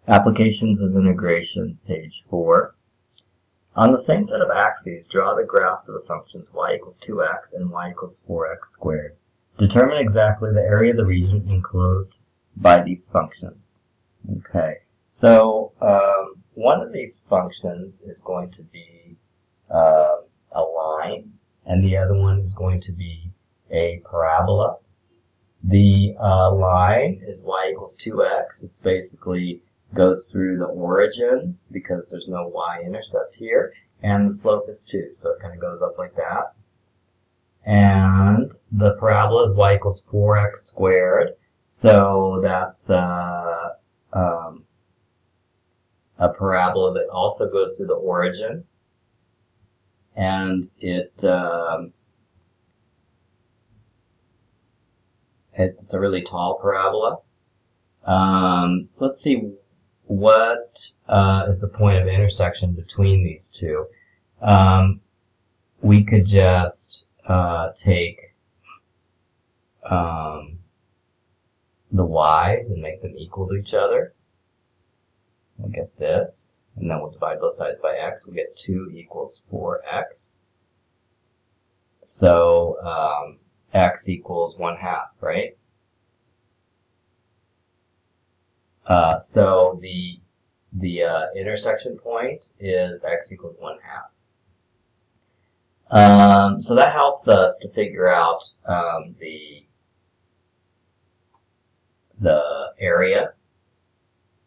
Applications of integration, page 4. On the same set of axes, draw the graphs of the functions y equals 2x and y equals 4x squared. Determine exactly the area of the region enclosed by these functions. Okay, so one of these functions is going to be a line, and the other one is going to be a parabola. The line is y equals 2x. It's basically goes through the origin because there's no y-intercept here, and the slope is 2, so it kind of goes up like that. And the parabola is y equals 4x squared, so that's a parabola that also goes through the origin, and it's a really tall parabola. Let's see what is the point of intersection between these two. We could just take the y's and make them equal to each other. We'll get this, and then we'll divide both sides by x. We'll get 2 equals 4x. So x equals 1/2, right? So the intersection point is x equals 1/2. So that helps us to figure out the area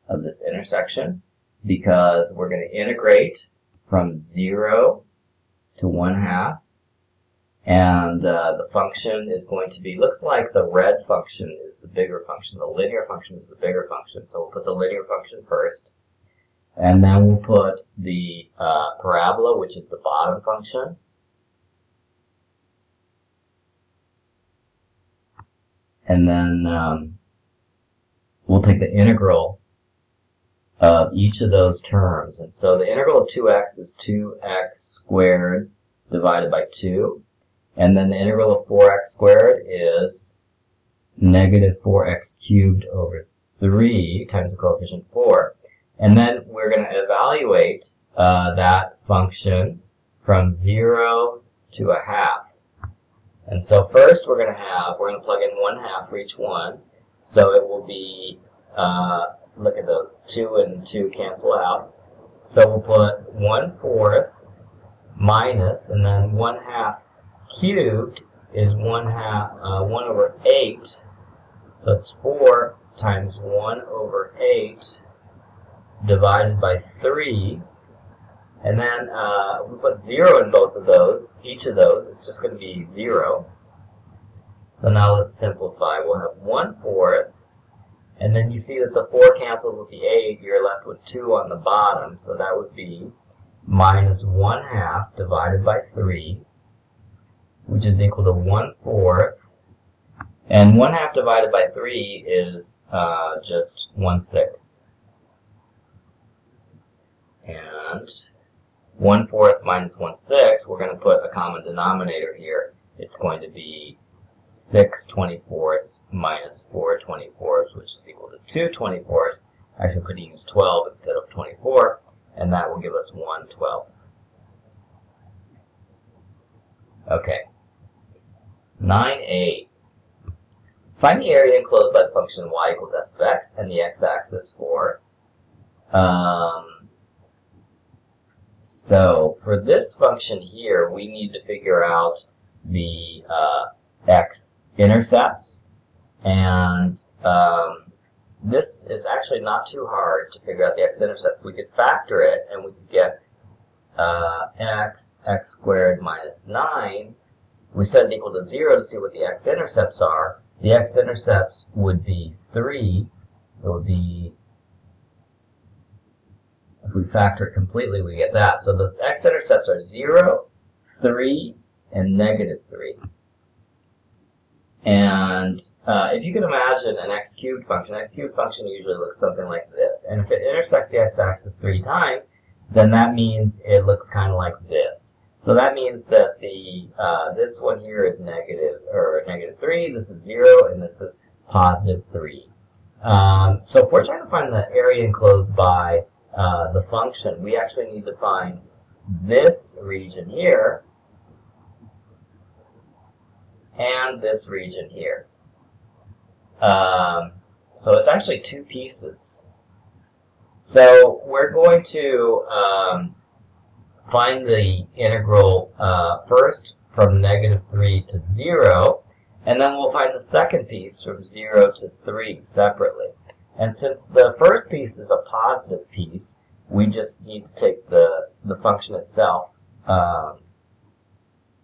of this intersection, because we're going to integrate from 0 to 1/2, and the function is going to be, looks like the red function is the bigger function, the linear function is the bigger function, so we'll put the linear function first, and then we'll put the parabola, which is the bottom function, and then we'll take the integral of each of those terms. And so the integral of 2x is 2x squared divided by 2. And then the integral of 4x squared is negative 4x cubed over 3 times the coefficient 4. And then we're going to evaluate that function from 0 to 1/2. And so first we're going to plug in 1/2 for each one. So it will be, look at those, 2 and 2 cancel out. So we'll put 1/4 minus, and then 1/2 cubed is 1 over 8. So it's 4 times 1 over 8 divided by 3. And then we put 0 in both of those. Each of those is just going to be 0. So now let's simplify. We'll have 1/4. And then you see that the 4 cancels with the 8. You're left with 2 on the bottom. So that would be minus 1/2 divided by 3, which is equal to 1/4. And 1/2 divided by 3 is just 1/6. And 1/4 minus 1/6, we're going to put a common denominator here. It's going to be 6/24 minus 4/24, which is equal to 2/24. Actually, we could use 12 instead of 24, and that will give us 1/12. Okay. 9a. Find the area enclosed by the function y equals f of x and the x-axis for. So for this function here, we need to figure out the x-intercepts, and this is actually not too hard to figure out the x-intercept. We could factor it, and we could get x squared minus 9. We set it equal to 0 to see what the x-intercepts are. The x-intercepts would be 3. It would be, if we factor it completely, we get that. So the x-intercepts are 0, 3, and negative 3. And if you can imagine an x cubed function usually looks something like this. And if it intersects the x-axis 3 times, then that means it looks kind of like this. So that means that the this one here is negative 3, this is 0, and this is positive 3. So if we're trying to find the area enclosed by the function, we actually need to find this region here and this region here. So it's actually two pieces. So we're going to find the integral first from -3 to 0, and then we'll find the second piece from 0 to 3 separately. And since the first piece is a positive piece, we just need to take the function itself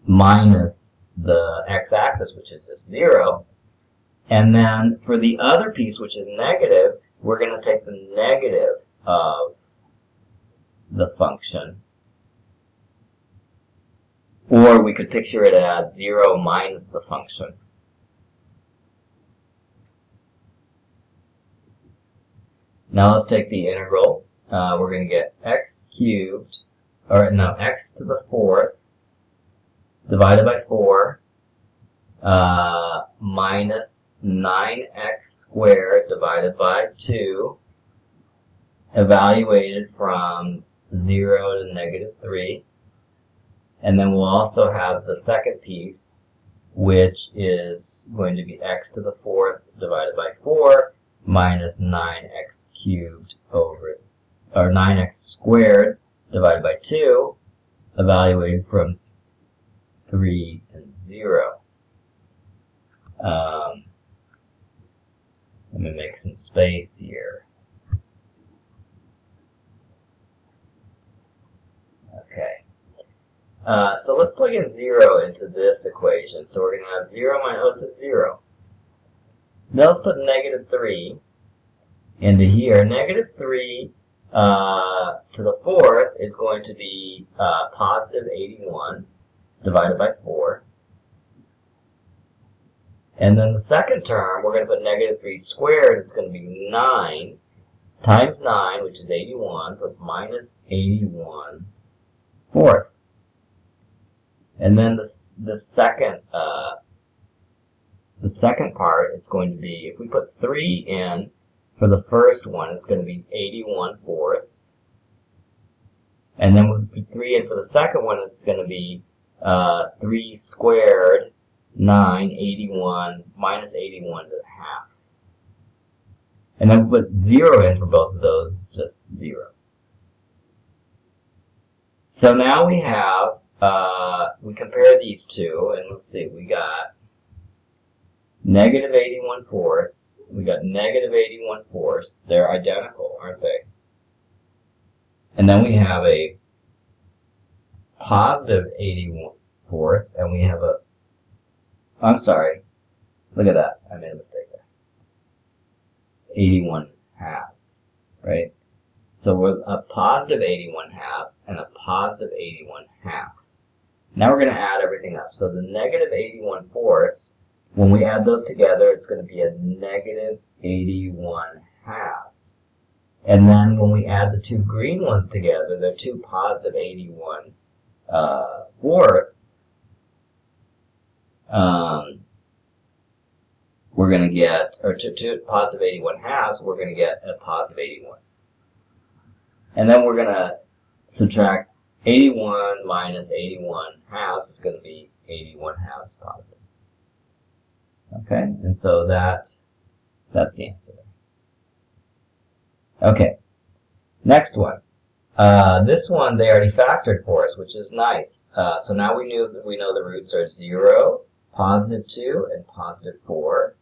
minus the x-axis, which is just 0. And then for the other piece, which is negative, we're going to take the negative of the function. Or we could picture it as 0 minus the function. Now let's take the integral. We're going to get x cubed, or no, x to the 4th divided by 4 minus 9x squared divided by 2, evaluated from 0 to -3. And then we'll also have the second piece, which is going to be x to the 4th divided by 4 minus 9x cubed over, or 9x squared divided by 2, evaluated from 3 and 0. Let me make some space here. Okay. So let's plug in 0 into this equation. So we're going to have 0 minus 0. Now let's put -3 into here. -3 to the 4th is going to be positive 81 divided by 4. And then the second term, we're going to put -3 squared. It's going to be 9 times 9, which is 81. So it's minus 81 fourth. And then the second part, it's going to be, if we put 3 in for the first one, it's going to be 81 fourths. And then when we put 3 in for the second one, it's going to be 3 squared, 9, 81, minus 81 to the half. And then we put 0 in for both of those, it's just 0. So now we have, we compare these two, and let's see, we got negative 81 fourths, we got negative 81 fourths, they're identical, aren't they? And then we have a positive 81 fourths, and we have a, I'm sorry, look at that, I made a mistake there. 81 halves, right? So we're a positive 81 half and a positive 81 half. Now we're going to add everything up. So the negative 81 fourths, when we add those together, it's going to be a negative 81 halves. And then when we add the two green ones together, they're two positive 81 fourths. We're going to get, or two positive 81 halves, we're going to get a positive 81. And then we're going to subtract 81 minus 81 halves is going to be 81 halves positive. Okay, and so that's the answer. Okay, next one. This one they already factored for us, which is nice. So now we know the roots are 0, positive 2, and positive 4.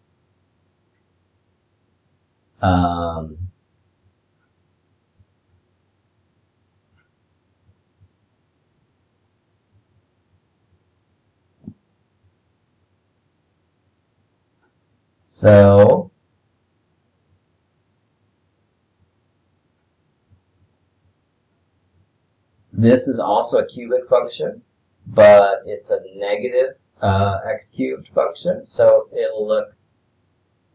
So this is also a cubic function, but it's a negative x cubed function, so it'll look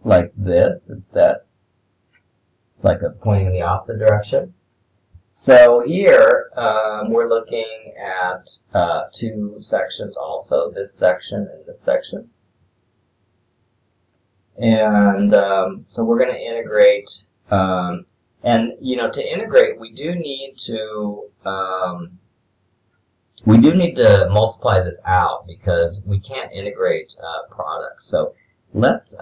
like this instead, like pointing in the opposite direction. So here we're looking at two sections also, this section and this section. And so we're going to integrate, and to integrate, we do need to multiply this out because we can't integrate products. So let's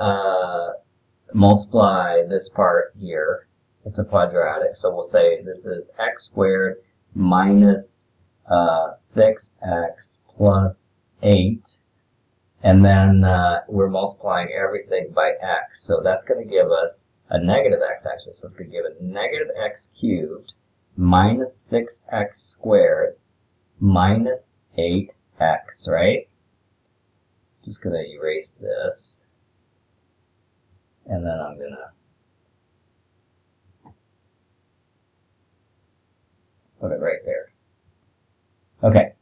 multiply this part here. It's a quadratic, so we'll say this is x squared minus 6x plus 8. And then we're multiplying everything by x. So that's going to give us a negative x, actually. So it's going to give a negative x cubed minus 6x squared minus 8x, right? Just going to erase this. And then I'm going to put it right there. Okay.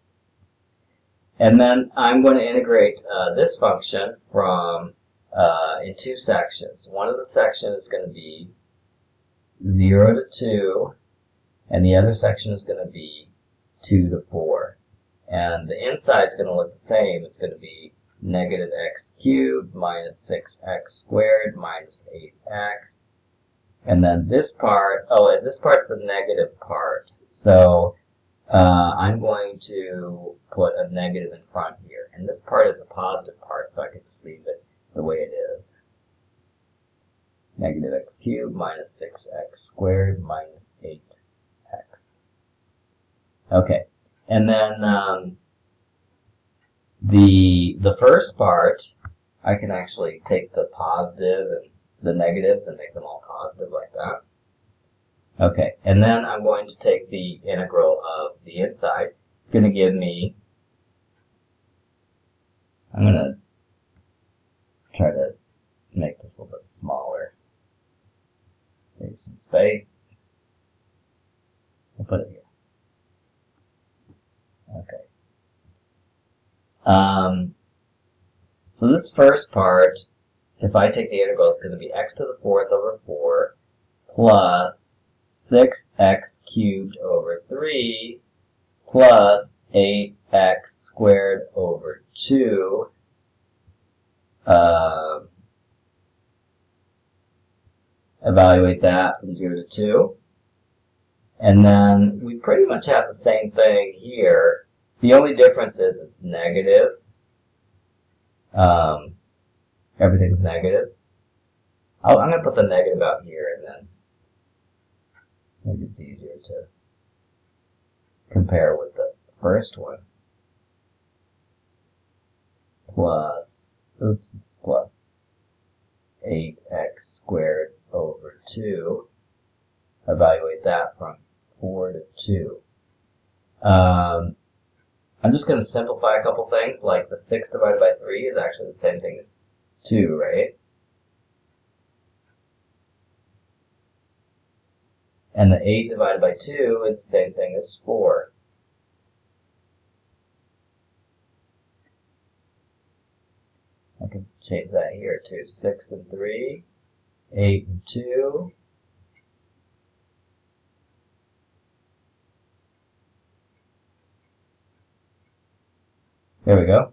And then I'm going to integrate this function from in two sections. One of the sections is going to be 0 to 2, and the other section is going to be 2 to 4. And the inside is going to look the same. It's going to be negative x cubed minus 6x squared minus 8x. And then this part, this part's the negative part. So I'm going to put a negative in front here. And this part is a positive part, so I can just leave it the way it is. Negative x cubed minus 6x squared minus 8x. Okay, and then the first part, I can actually take the positive and the negatives and make them all positive like that. Okay, and then I'm going to take the integral of the inside. It's going to give me, I'm going to try to make this a little bit smaller. Save some space. We'll put it here. Okay. So this first part, if I take the integral, it's going to be x to the 4th over 4 plus 6x cubed over 3 plus 8x squared over 2 evaluate that from 0 to 2. And then we pretty much have the same thing here. The only difference is it's negative. Everything's negative. I'm going to put the negative out here, and then maybe it's easier to compare with the first one. Plus, oops, it's plus 8x squared over 2. Evaluate that from 4 to 2. I'm just going to simplify a couple things, like the 6 divided by 3 is actually the same thing as 2, right? And the 8 divided by 2 is the same thing as 4. I can change that here too. 6 and 3, 8 and 2. There we go.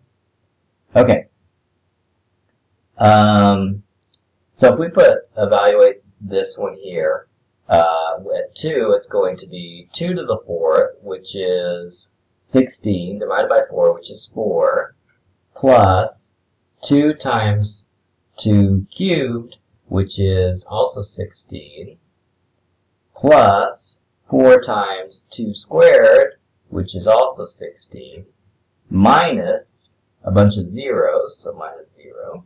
Okay. So if we evaluate this one here, at 2, it's going to be 2 to the 4th, which is 16, divided by 4, which is 4, plus 2 times 2 cubed, which is also 16, plus 4 times 2 squared, which is also 16, minus a bunch of zeros, so minus 0.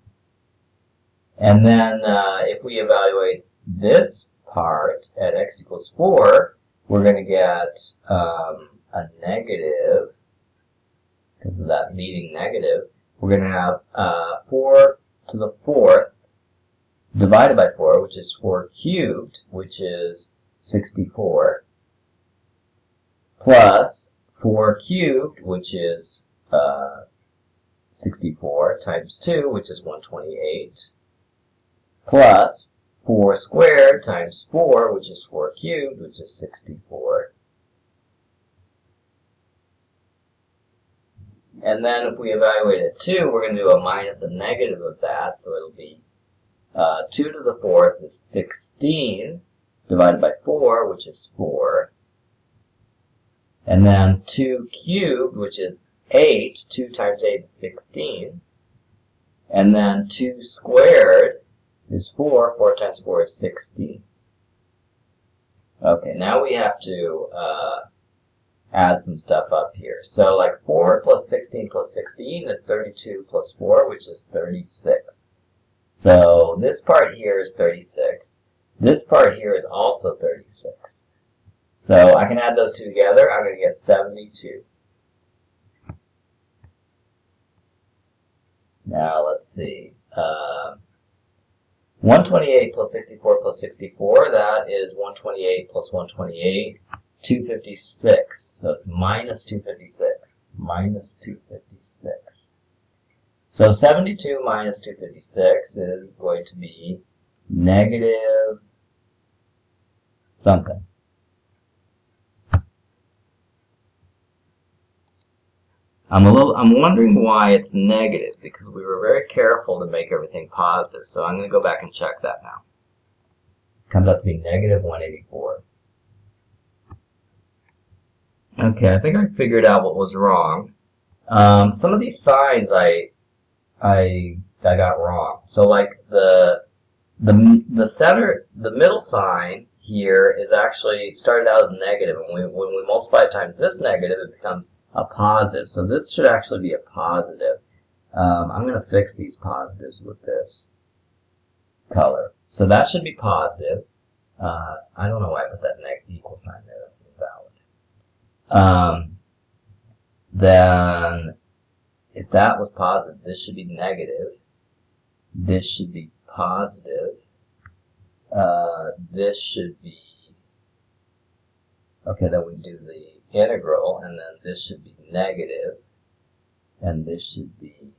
And then if we evaluate this part at x equals 4, we're going to get a negative, because of that leading negative. We're going to have 4 to the 4th divided by 4, which is 4 cubed, which is 64, plus 4 cubed, which is 64, times 2, which is 128, plus 4 squared times 4, which is 4 cubed, which is 64. And then if we evaluate at 2, we're going to do a minus and negative of that, so it'll be 2 to the 4th is 16 divided by 4, which is 4. And then 2 cubed, which is 8. 2 times 8 is 16. And then 2 squared is 4. 4 times 4 is 16. Okay, now we have to add some stuff up here. So like 4 plus 16 plus 16 is 32 plus 4, which is 36. So this part here is 36. This part here is also 36. So I can add those two together. I'm going to get 72. Now let's see. 128 plus 64 plus 64, that is 128 plus 128, 256. So it's minus 256. Minus 256. So 72 minus 256 is going to be negative something. I'm wondering why it's negative, because we were very careful to make everything positive. So I'm going to go back and check that now. It comes out to be negative 184. Okay, I think I figured out what was wrong. Some of these signs I got wrong. So like the middle sign here is actually started out as negative, and when we multiply times this negative, it becomes a positive. So this should actually be a positive. I'm going to fix these positives with this color. So that should be positive. I don't know why I put that equal sign there. That's invalid. Then, if that was positive, this should be negative. This should be positive. This should be, okay, then we do the integral, and then this should be negative, and this should be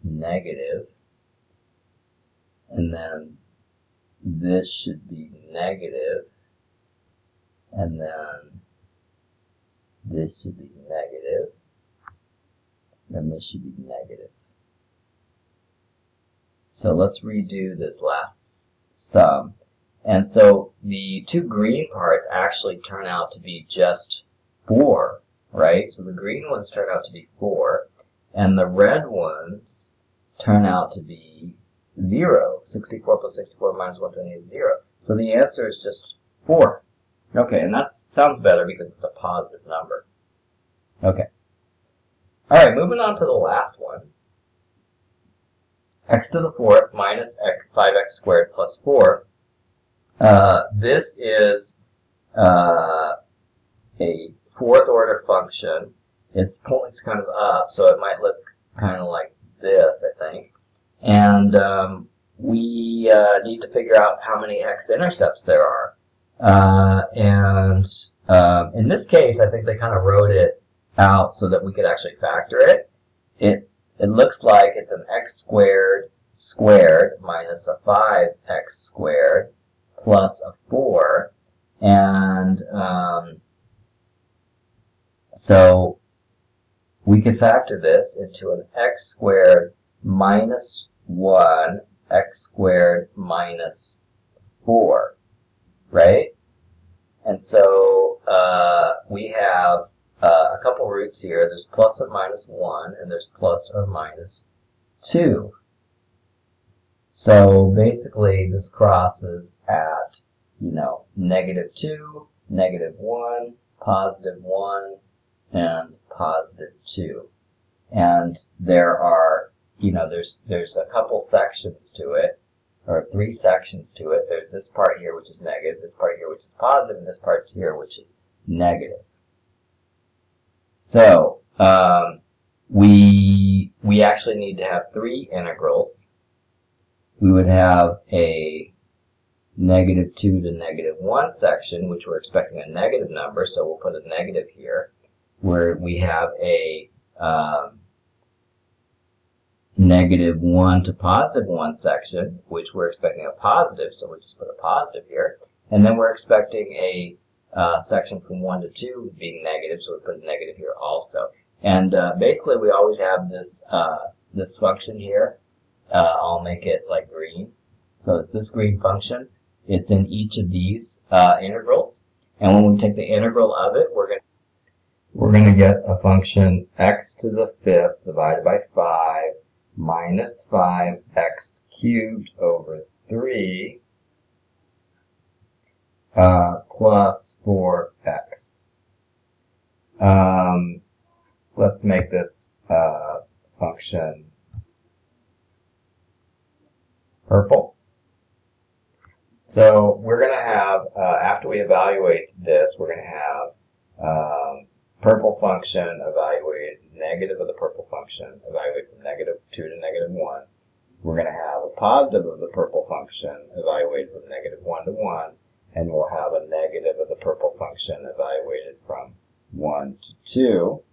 negative, and then this should be negative, and then this should be negative, and this should be negative. So let's redo this last sum. And so the two green parts actually turn out to be just 4, right? So the green ones turn out to be 4, and the red ones turn out to be 0. 64 plus 64 minus 128 is 0. So the answer is just 4. Okay, and that sounds better because it's a positive number. Okay. All right, moving on to the last one. X to the 4th minus 5x squared plus 4. This is a 4th order function. Its points kind of up, so it might look kind of like this, I think. And we need to figure out how many x-intercepts there are. In this case, I think they kind of wrote it out so that we could actually factor it. It looks like it's an x squared minus a 5x squared plus a 4. And so we could factor this into an x squared minus 1 x squared minus 4, right? And so we have a couple roots here. There's plus or minus 1, and there's plus or minus 2. So basically, this crosses at, negative 2, negative 1, positive 1, and positive 2. And there are, there's a couple sections to it, or 3 sections to it. There's this part here, which is negative, this part here, which is positive, and this part here, which is negative. So, we actually need to have 3 integrals. We would have a negative 2 to negative 1 section, which we're expecting a negative number, so we'll put a negative here, where we have a negative 1 to positive 1 section, which we're expecting a positive, so we'll just put a positive here. And then we're expecting a section from 1 to 2 being negative, so we put a negative here also. And basically, we always have this this function here. I'll make it like green. So it's this green function. It's in each of these integrals. And when we take the integral of it, we're going to get a function x to the fifth divided by 5 minus 5x cubed over 3 plus 4x. Let's make this function purple. So we're going to have, after we evaluate this, we're going to have purple function evaluated, negative of the purple function evaluated from -2 to -1. We're going to have a positive of the purple function evaluated from -1 to 1, and we'll have a negative of the purple function evaluated from 1 to 2.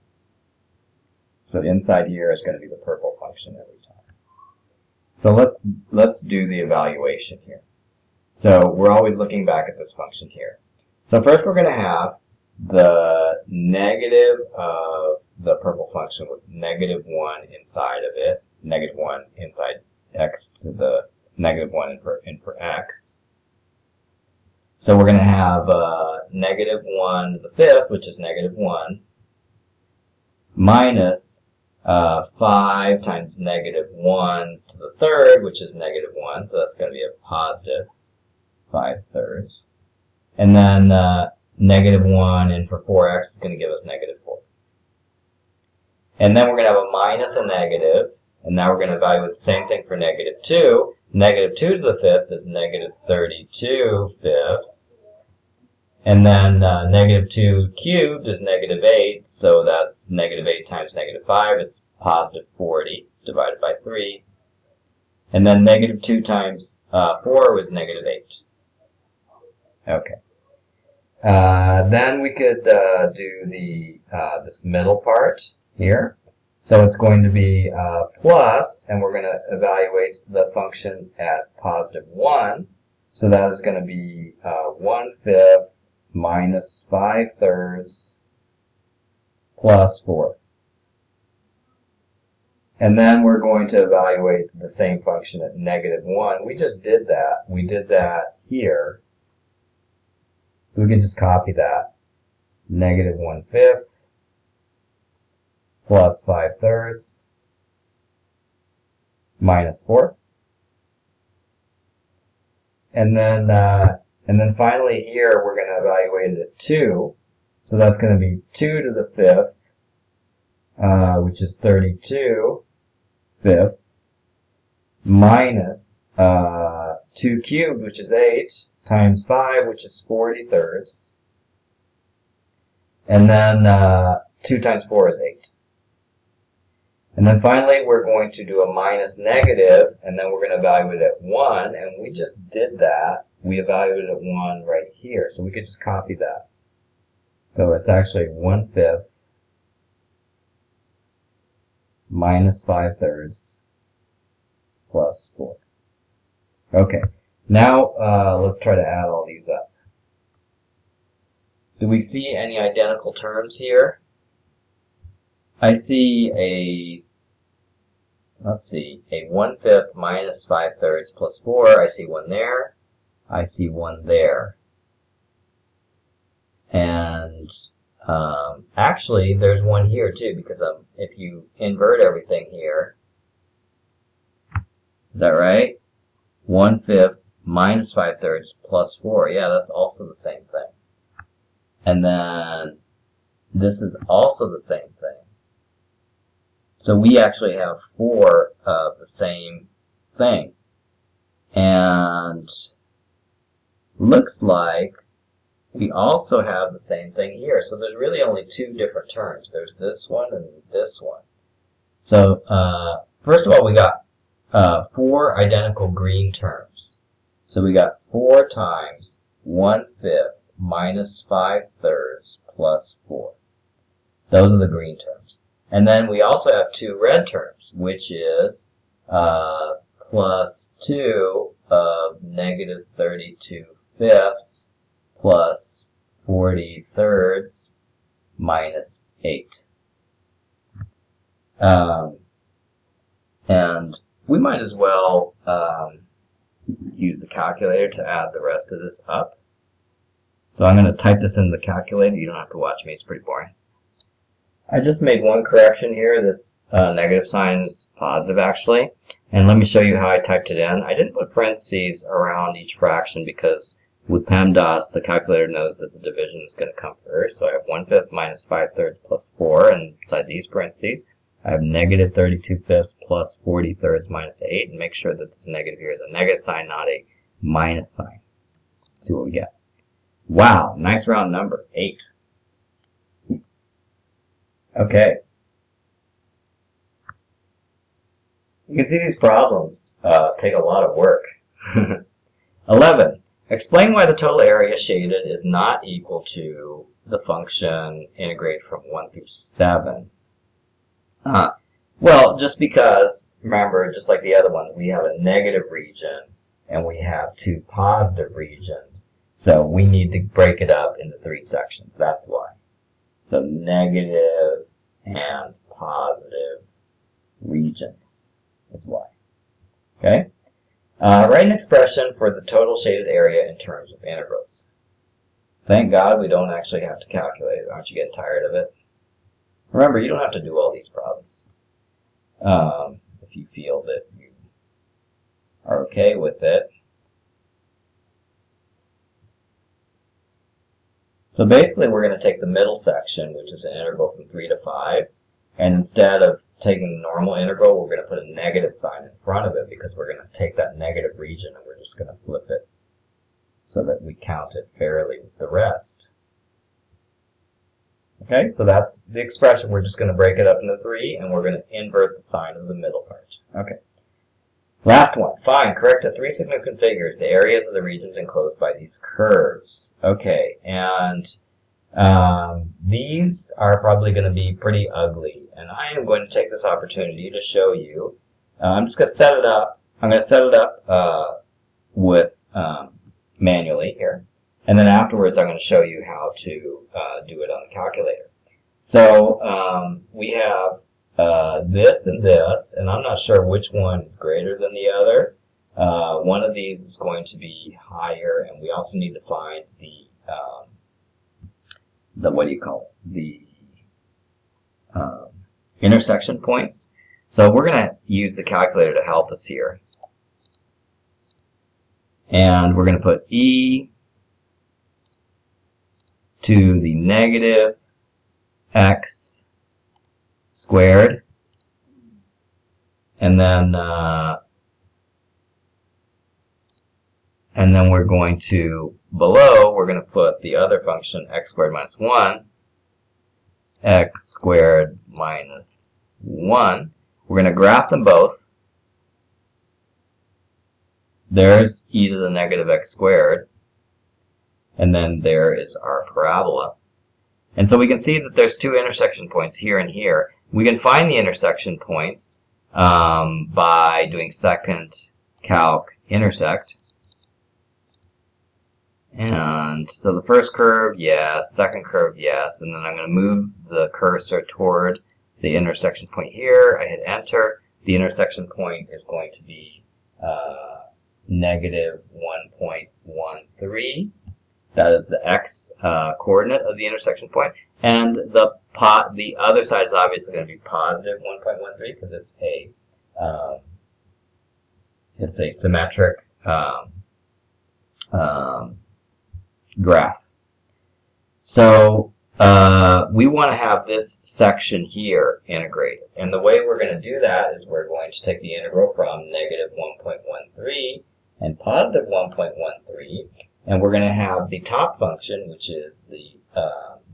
So inside here is going to be the purple function every time. So let's do the evaluation here. So we're always looking back at this function here. So first we're going to have the negative of the purple function with -1 inside of it, -1 inside x to the -1 in for x. So we're going to have -1 to the fifth, which is -1, minus 5 times -1 to the third, which is -1, so that's going to be a positive 5/3. And then -1 in for 4x is going to give us -4. And then we're going to have a minus a negative, and now we're going to evaluate the same thing for -2. -2 to the fifth is -32 fifths. And then -2 cubed is -8, so that's -8 times -5. It's positive 40 divided by 3. And then -2 times 4 was -8. Okay. Then we could do the this middle part here. So it's going to be plus, and we're going to evaluate the function at +1. So that is going to be 1/5 minus 5/3 plus 4. And then we're going to evaluate the same function at -1. We just did that. We did that here. So we can just copy that. -1/5 plus 5/3 minus 4. And then finally here we're going to evaluate it at 2. So that's going to be 2 to the fifth, which is 32 fifths, minus 2 cubed, which is 8, times 5, which is 40/3. And then 2 times 4 is 8. And then finally, we're going to do a minus negative, and then we're going to evaluate it at 1, and we just did that. We evaluated at 1 right here, so we could just copy that. So it's actually 1/5 minus 5/3 plus 4. Okay, now let's try to add all these up. Do we see any identical terms here? I see a 1/5 minus 5/3 plus 4. I see one there. I see one there. And actually, there's one here too, because if you invert everything here, is that right? 1/5 minus 5/3 plus 4. Yeah, that's also the same thing. And then this is also the same thing. So we actually have 4 of the same thing. And looks like we also have the same thing here. So there's really only 2 different terms. There's this one and this one. So first of all, we got 4 identical green terms. So we got 4 times 1/5 minus 5/3 plus 4. Those are the green terms. And then we also have 2 red terms, which is plus 2 of negative 32 fifths plus 40/3 minus 8. And we might as well use the calculator to add the rest of this up. So I'm going to type this in the calculator. You don't have to watch me. It's pretty boring. I just made one correction here. This negative sign is positive, actually. And let me show you how I typed it in. I didn't put parentheses around each fraction because with PEMDAS, the calculator knows that the division is going to come first. So I have 1/5 minus 5/3 plus 4 inside these parentheses. I have negative 32/5 plus 40/3 minus 8. And make sure that this negative here is a negative sign, not a minus sign. Let's see what we get. Wow, nice round number, 8. Okay. You can see these problems take a lot of work. 11. Explain why the total area shaded is not equal to the function integrate from 1 through 7. Well, just because, remember, just like the other ones, we have a negative region and we have 2 positive regions. So we need to break it up into 3 sections. That's why. So negative and positive regions is why. Okay? Write an expression for the total shaded area in terms of integrals. Thank God we don't actually have to calculate it. Aren't you getting tired of it? Remember, you don't have to do all these problems. If you feel that you are okay with it. So basically we're going to take the middle section, which is an integral from 3 to 5, and instead of taking the normal integral, we're going to put a negative sign in front of it because we're going to take that negative region and we're just going to flip it so that we count it fairly with the rest. Okay, so that's the expression. We're just going to break it up into 3 and we're going to invert the sign of the middle part. Okay. Last one. Find, correct at 3 significant figures, the areas of the regions enclosed by these curves. Okay, and these are probably going to be pretty ugly. And I am going to take this opportunity to show you. I'm just going to set it up. I'm going to set it up with manually here. And then afterwards, I'm going to show you how to do it on the calculator. So we have this and this, and I'm not sure which one is greater than the other. One of these is going to be higher, and we also need to find the what do you call it? The intersection points. So we're going to use the calculator to help us here. And we're going to put e to the negative x squared, and then we're going to, below, we're going to put the other function x squared minus 1, x squared minus 1. We're going to graph them both. There's e to the negative x squared, and then there is our parabola. And so we can see that there's 2 intersection points here and here. We can find the intersection points by doing second calc intersect. And so the first curve, yes. Second curve, yes. And then I'm going to move the cursor toward the intersection point here. I hit enter. The intersection point is going to be negative 1.13. That is the x coordinate of the intersection point. And the other side is obviously going to be positive 1.13 because it's a symmetric graph. So we want to have this section here integrated. And the way we're going to do that is we're going to take the integral from negative 1.13 and positive 1.13, and we're going to have the top function, which is the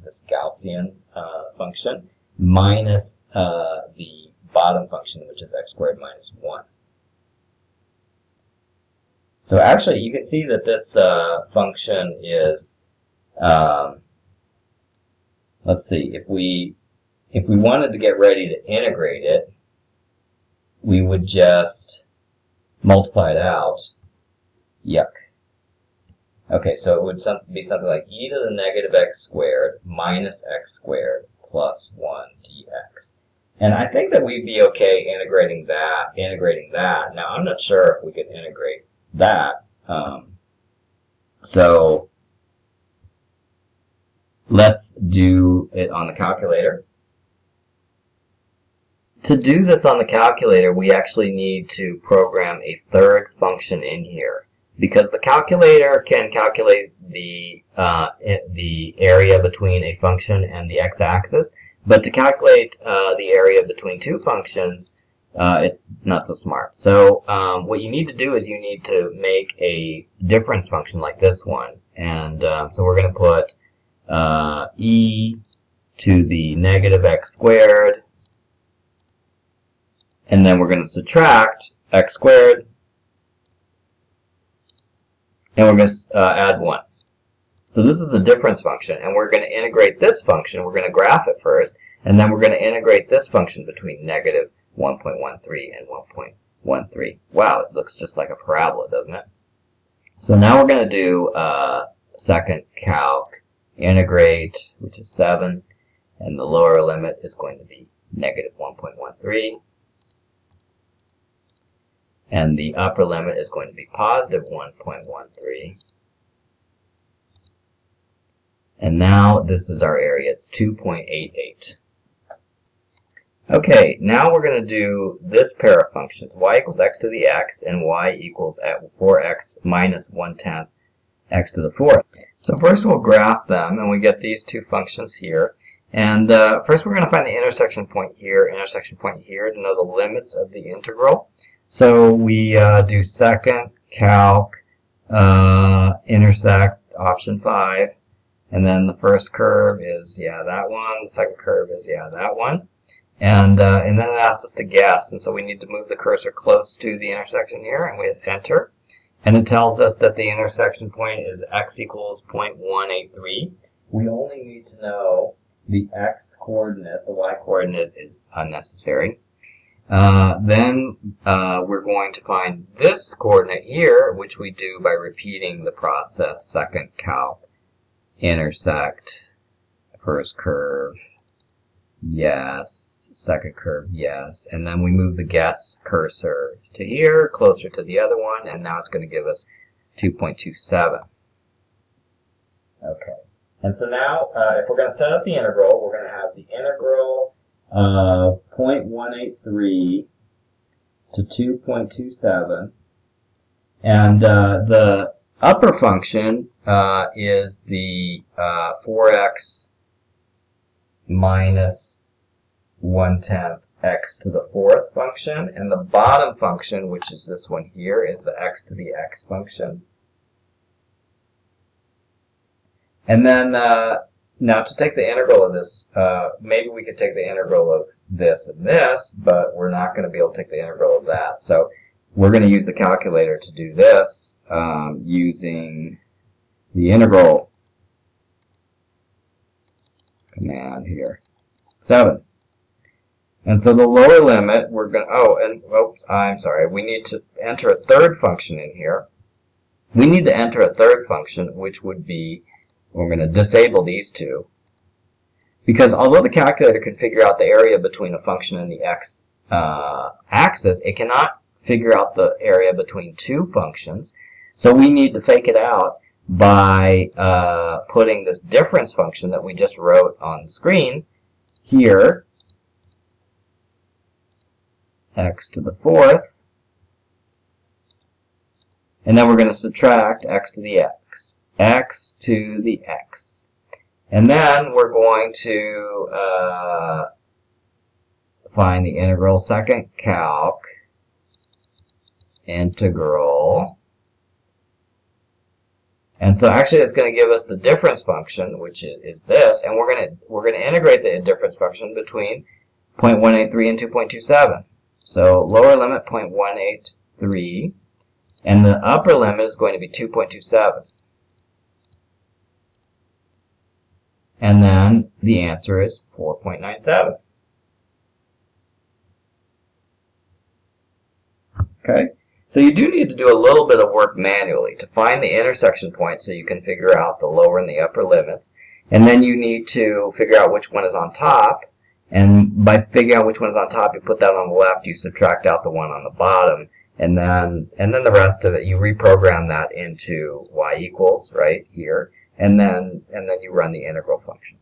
this Gaussian function, minus the bottom function, which is x squared minus 1. So actually, you can see that this function is, let's see, if we wanted to get ready to integrate it, we would just multiply it out. Yuck. Okay, so it would be something like e to the negative x squared minus x squared plus 1 dx. And I think that we'd be okay integrating that. Now, I'm not sure if we could integrate that. So let's do it on the calculator. To do this on the calculator, we actually need to program a third function in here, because the calculator can calculate the area between a function and the x-axis, but to calculate the area between two functions, it's not so smart. So what you need to do is you need to make a difference function like this one, and so we're going to put e to the negative x squared, and then we're going to subtract x squared, and we're going to add 1. So this is the difference function, and we're going to integrate this function. We're going to graph it first, and then we're going to integrate this function between negative 1.13 and 1.13. Wow, it looks just like a parabola, doesn't it? So now we're going to do second calc, integrate, which is 7, and the lower limit is going to be negative 1.13. And the upper limit is going to be positive 1.13. And now this is our area. It's 2.88. Okay, now we're going to do this pair of functions. Y equals x to the x and y equals 4x minus 1/10 x to the 4th. So first we'll graph them, and we get these two functions here. And first we're going to find the intersection point here to know the limits of the integral. So we do second calc intersect option 5, and then the first curve is that one, the second curve is that one, and then it asks us to guess, and so we need to move the cursor close to the intersection here, and we hit enter, and it tells us that the intersection point is x equals 0.183. We only need to know the x coordinate. The y coordinate is unnecessary. Then we're going to find this coordinate here, which we do by repeating the process. Second calc, intersect, first curve, yes, second curve, yes, and then we move the guess cursor to here, closer to the other one, and now it's going to give us 2.27. Okay, and so now if we're going to set up the integral, we're going to have the integral 0.183 to 2.27, and the upper function is the 4x minus 1/10 x to the 4th function, and the bottom function, which is this one here, is the x to the x function. And then now to take the integral of this, maybe we could take the integral of this and this, but we're not going to be able to take the integral of that. So we're going to use the calculator to do this using the integral command here, 7. And so the lower limit, we're going to, we need to enter a third function in here. We need to enter a third function, which would be, we're going to disable these two, because although the calculator can figure out the area between a function and the x axis, it cannot figure out the area between two functions. So we need to fake it out by putting this difference function that we just wrote on the screen here, x to the 4th, and then we're going to subtract x to the x. X to the x. And then we're going to find the integral, second calc, integral. And so actually it's going to give us the difference function, which is this, and we're going to integrate the difference function between 0.183 and 2.27. So lower limit 0.183, and the upper limit is going to be 2.27. And then the answer is 4.97. Okay, so you do need to do a little bit of work manually to find the intersection point so you can figure out the lower and the upper limits. And then you need to figure out which one is on top. And by figuring out which one is on top, you put that on the left, you subtract out the one on the bottom, And then the rest of it, you reprogram that into y equals, right, here. And then you run the integral function.